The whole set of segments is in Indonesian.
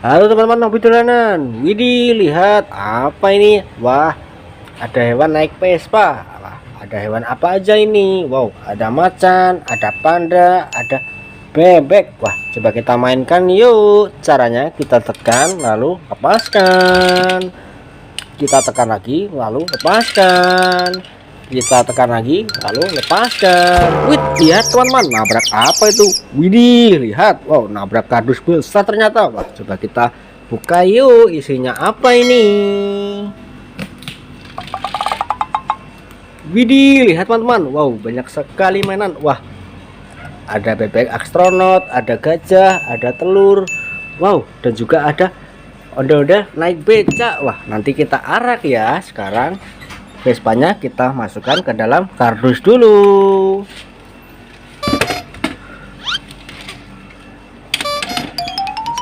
Halo teman-teman Nobituranan. Widih, lihat apa ini? Wah, ada hewan naik Vespa. Wah, ada hewan apa aja ini? Wow, ada macan, ada panda, ada bebek. Wah, coba kita mainkan yuk. Caranya kita tekan lalu lepaskan. Kita tekan lagi lalu lepaskan. Kita tekan lagi lalu lepaskan. Wih, lihat teman-teman, nabrak apa itu? Widih, lihat. Wow, nabrak kardus besar ternyata. Wah, coba kita buka yuk, isinya apa ini? Widih, lihat teman-teman. Wow, banyak sekali mainan. Wah, ada bebek astronot, ada gajah, ada telur. Wow, dan juga ada ondel-ondel naik becak. Wah, nanti kita arak ya. Sekarang Vespanya kita masukkan ke dalam kardus dulu.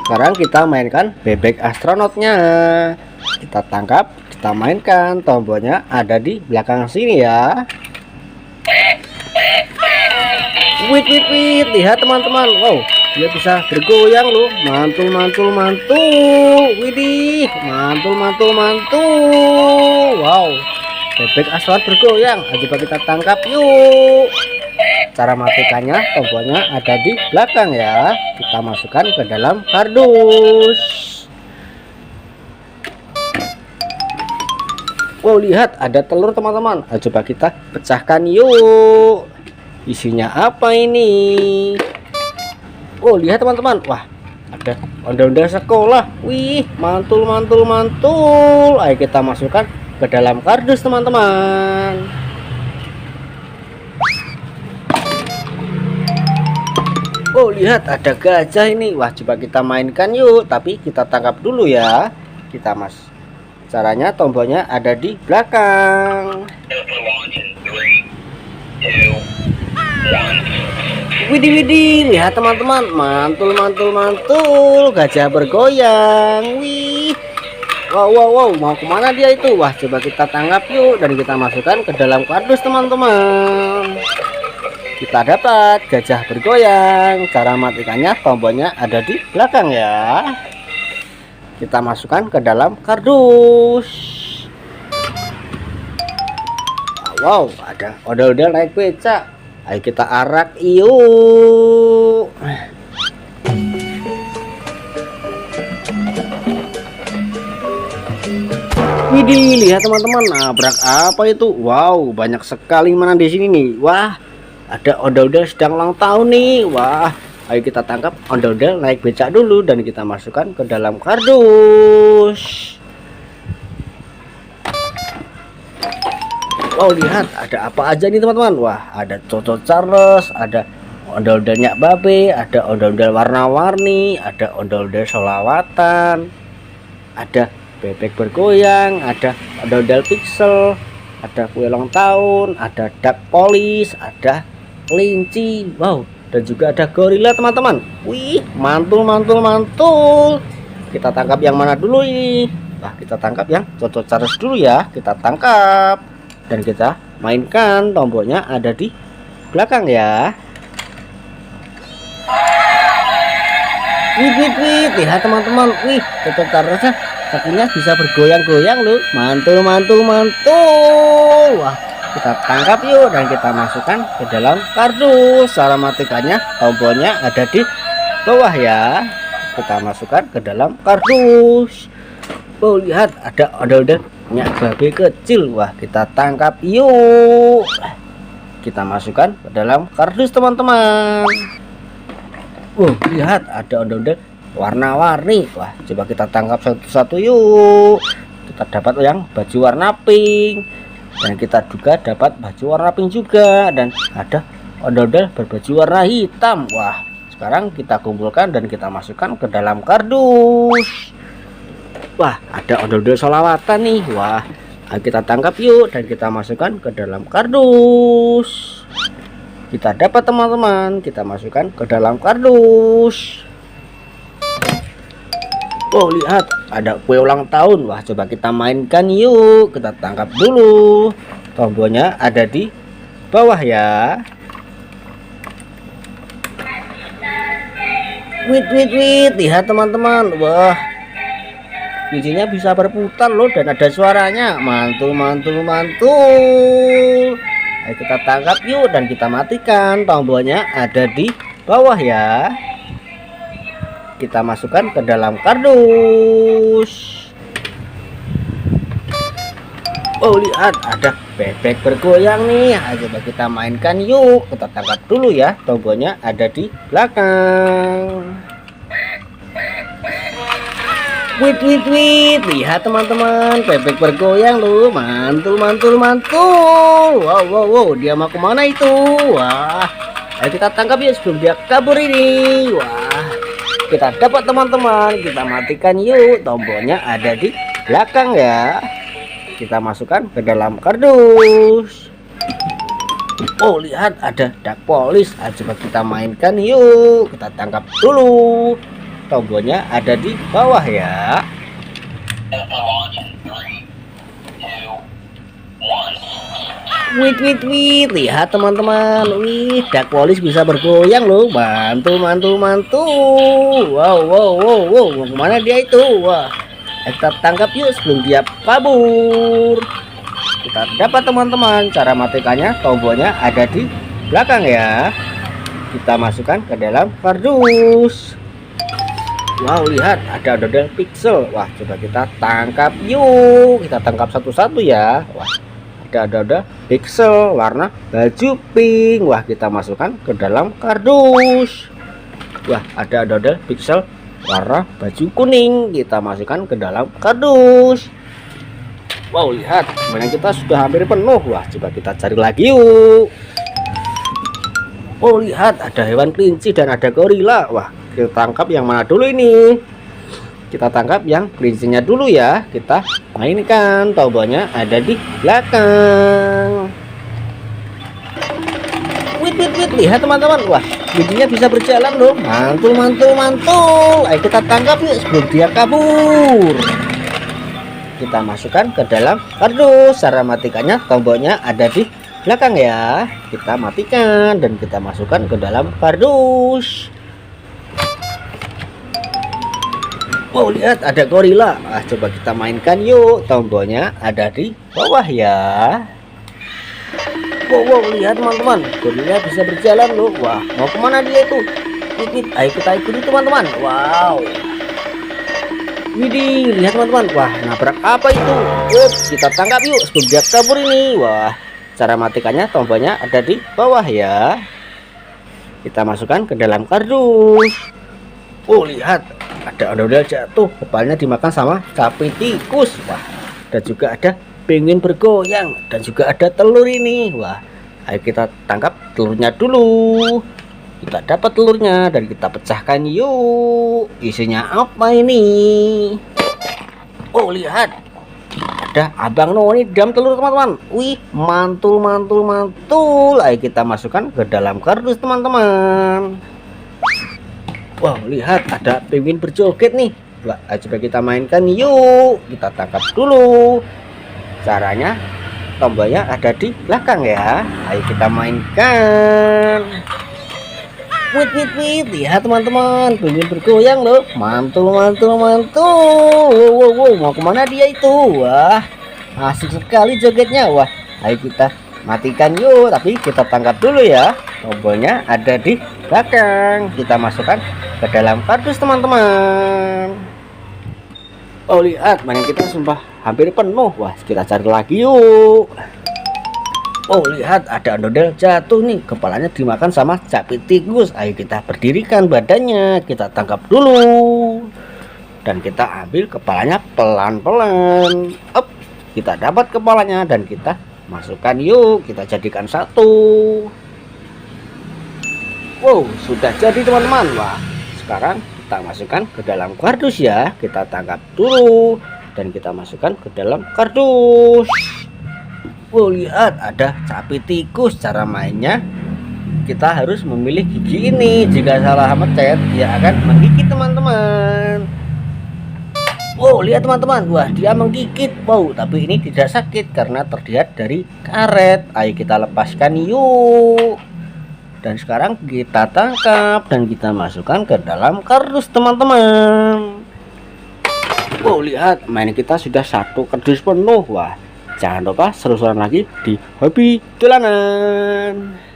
Sekarang kita mainkan bebek astronotnya. Kita tangkap, kita mainkan. Tombolnya ada di belakang sini ya. Wait, lihat teman-teman. Wow, dia bisa bergoyang loh. Mantul. Widih, mantul. Wow, bebek astronot bergoyang. Coba kita tangkap yuk. Cara matikannya, tombolnya ada di belakang ya. Kita masukkan ke dalam kardus. Wow, lihat ada telur teman-teman. Coba kita pecahkan yuk. Isinya apa ini? Oh, lihat teman-teman. Wah, ada ondel-ondel sekolah. Wih, mantul. Ayo kita masukkan ke dalam kardus teman-teman. Oh, lihat ada gajah ini. Wah, coba kita mainkan yuk, tapi kita tangkap dulu ya. Caranya tombolnya ada di belakang. Widih, lihat teman-teman, mantul. Gajah bergoyang. Wih. Wow, mau kemana dia itu? Wah, coba kita tangkap yuk dan kita masukkan ke dalam kardus teman-teman. Kita dapat gajah bergoyang. Cara matikannya, tombolnya ada di belakang ya. Kita masukkan ke dalam kardus. Wow, ada odol-odol naik becak. Ayo kita arak yuk. Widih, lihat teman-teman, nabrak apa itu? Wow, banyak sekali mana di sini nih. Wah, ada ondel-ondel sedang ulang tahun nih. Wah, ayo kita tangkap ondel-ondel naik becak dulu dan kita masukkan ke dalam kardus. Oh, lihat ada apa aja nih teman-teman. Wah, ada Coco Charles, ada ondel-ondelnya babe, ada ondel-ondel warna-warni, ada ondel-ondel solawatan, ada bebek bergoyang, ada ondel-ondel pixel, ada kue ulang tahun, ada duck polish, ada kelinci. Wow, dan juga ada gorila teman-teman. Wih, mantul. Kita tangkap yang mana dulu ini? Nah, kita tangkap yang Coco Charles dulu ya. Kita tangkap dan kita mainkan. Tombolnya ada di belakang ya. Wih, lihat teman-teman. Wih, Coco Charlesnya kakinya bisa bergoyang-goyang loh. Mantul. Wah, kita tangkap yuk dan kita masukkan ke dalam kardus. Cara matikannya, tombolnya ada di bawah ya. Kita masukkan ke dalam kardus. Oh, lihat ada ondel-ondelnya babi kecil. Wah, kita tangkap yuk. Kita masukkan ke dalam kardus teman-teman. Lihat ada ondel-ondel warna-warni. Wah, coba kita tangkap satu-satu yuk. Kita dapat yang baju warna pink dan kita juga dapat baju warna pink juga, dan ada ondel-ondel berbaju warna hitam. Wah, sekarang kita kumpulkan dan kita masukkan ke dalam kardus. Wah, ada ondel-ondel solawatan nih. Wah, ayo kita tangkap yuk dan kita masukkan ke dalam kardus. Kita dapat teman-teman, kita masukkan ke dalam kardus. Oh, lihat ada kue ulang tahun. Wah, coba kita mainkan yuk. Kita tangkap dulu. Tombolnya ada di bawah ya. Wait, lihat teman-teman. Wah, bijinya bisa berputar loh dan ada suaranya. Mantul, mantul, mantul. Ayo kita tangkap yuk dan kita matikan. Tombolnya ada di bawah ya. Kita masukkan ke dalam kardus. Oh, lihat ada bebek bergoyang nih. Ayo coba kita mainkan yuk. Kita tangkap dulu ya. Tombolnya ada di belakang. Wit, wit, wit. Lihat teman-teman, bebek bergoyang loh. Mantul, mantul, mantul. Wow, wow, wow. Dia mau kemana itu? Wah, ayo kita tangkap ya sebelum dia kabur ini. Wah, kita dapat teman-teman. Kita matikan yuk. Tombolnya ada di belakang ya. Kita masukkan ke dalam kardus. Oh, lihat ada duck police. Coba kita mainkan yuk. Kita tangkap dulu. Tombolnya ada di bawah ya. Wait, wait, wait. Lihat teman-teman. Wih, duck police bisa bergoyang loh. Mantul, mantul, mantul. Wow, wow, wow, wow. Mau kemana dia itu? Wah, kita tangkap yuk sebelum dia kabur. Kita dapat teman-teman. Cara matikannya, tombolnya ada di belakang ya. Kita masukkan ke dalam kardus. Wow, lihat ada dodol pixel. Wah, coba kita tangkap yuk. Kita tangkap satu-satu ya. Wah, ada dodol pixel warna baju pink. Wah, kita masukkan ke dalam kardus. Wah, ada dodol pixel warna baju kuning. Kita masukkan ke dalam kardus. Wow, lihat sebenarnya kita sudah hampir penuh. Wah, coba kita cari lagi yuk. Oh, lihat ada hewan kelinci dan ada gorila. Wah, kita tangkap yang mana dulu ini? Kita tangkap yang kelincinya dulu ya. Kita mainkan. Tombolnya ada di belakang. Wait, wait, wait. Lihat teman-teman. Wah, bijinya bisa berjalan loh. Mantul, mantul, mantul. Ayo kita tangkap yuk sebelum dia kabur. Kita masukkan ke dalam kardus. Cara matikannya, tombolnya ada di belakang ya. Kita matikan dan kita masukkan ke dalam kardus. Oh, lihat ada gorila. Coba kita mainkan yuk. Tombolnya ada di bawah ya. Wow, wow, lihat teman-teman, gorila bisa berjalan loh. Wah, mau kemana dia itu? Ayo kita ikuti teman-teman. Wow, widih, lihat teman-teman. Wah, nabrak apa itu? Yuk, kita tangkap yuk sebelum dia kabur ini. Wah, cara matikannya, tombolnya ada di bawah ya. Kita masukkan ke dalam kardus. Oh, lihat ada ondel-ondel jatuh, kepalanya dimakan sama sapi tikus. Wah, dan juga ada penguin bergoyang dan juga ada telur ini. Wah, ayo kita tangkap telurnya dulu. Kita dapat telurnya dan kita pecahkan yuk. Isinya apa ini? Oh, lihat ada abang noni di dalam telur teman-teman. Wih, mantul, mantul, mantul. Ayo kita masukkan ke dalam kardus teman-teman. Wow, lihat ada penguin berjoget nih. Wah, coba kita mainkan yuk. Kita tangkap dulu. Caranya, tombolnya ada di belakang ya. Ayo kita mainkan. Wait, wait, wait. Lihat teman-teman, penguin bergoyang loh. Mantul, mantul, mantul. Wow, wow, mau kemana dia itu? Wah, asik sekali jogetnya. Wah, ayo kita matikan yuk. Tapi kita tangkap dulu ya. Tombolnya ada di belakang. Kita masukkan ke dalam kardus teman-teman. Oh, lihat mainan kita sumpah hampir penuh. Wah, kita cari lagi yuk. Oh, lihat ada ondel jatuh nih, kepalanya dimakan sama sapi tikus. Ayo kita berdirikan badannya. Kita tangkap dulu dan kita ambil kepalanya pelan-pelan. Up, kita dapat kepalanya dan kita masukkan yuk. Kita jadikan satu. Wow, sudah jadi teman-teman. Wah, sekarang kita masukkan ke dalam kardus ya. Kita tangkap dulu dan kita masukkan ke dalam kardus. Wow, lihat ada sapi tikus. Cara mainnya, kita harus memilih gigi ini. Jika salah mencet, dia akan menggigit teman-teman. Wow, lihat teman-teman. Wah, dia menggigit. Wow, tapi ini tidak sakit karena terlihat dari karet. Ayo kita lepaskan yuk. Dan sekarang kita tangkap dan kita masukkan ke dalam kardus teman-teman. Oh, lihat, main kita sudah satu kardus penuh. Wah, jangan lupa seru-seruan lagi di hobi dolanan.